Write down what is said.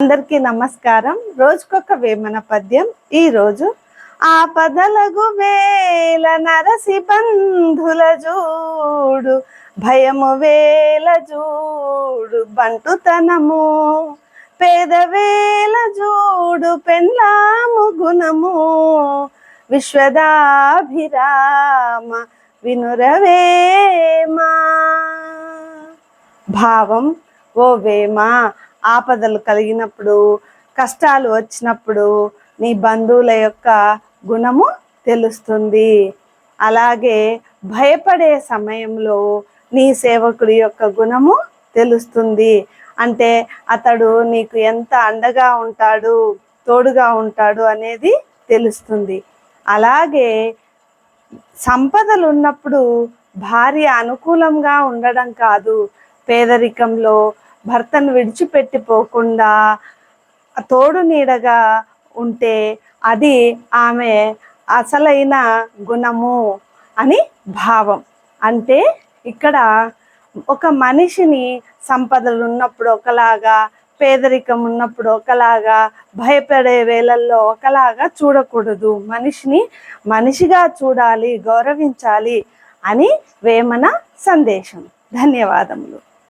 అందరికీ నమస్కారం. రోజుకొక వేమన పద్యం. ఈరోజు ఆపదలగు వేల నరసి బంధుల జూడు, భయము వేల జూడు బంటుతనము, పేదవేల జూడు పెండ్లాము గుణము, విశ్వదాభిరామ వినురవేమా. భావం: ఓ వేమ, ఆపదలు కలిగినప్పుడు, కష్టాలు వచ్చినప్పుడు నీ బంధువుల యొక్క గుణము తెలుస్తుంది. అలాగే భయపడే సమయంలో నీ సేవకుడి యొక్క గుణము తెలుస్తుంది. అంటే అతడు నీకు ఎంత అండగా ఉంటాడు, తోడుగా ఉంటాడు అనేది తెలుస్తుంది. అలాగే సంపదలు ఉన్నప్పుడు భార్య అనుకూలంగా ఉండడం కాదు, పేదరికంలో భర్తను విడిచిపెట్టిపోకుండా తోడు నీడగా ఉంటే అది ఆమె అసలైన గుణము అని భావం. అంటే ఇక్కడ ఒక మనిషిని సంపదలు ఉన్నప్పుడు ఒకలాగా, పేదరికం ఉన్నప్పుడు ఒకలాగా, భయపడే వేళల్లో ఒకలాగా చూడకూడదు. మనిషిని మనిషిగా చూడాలి, గౌరవించాలి అని వేమన సందేశం. ధన్యవాదములు.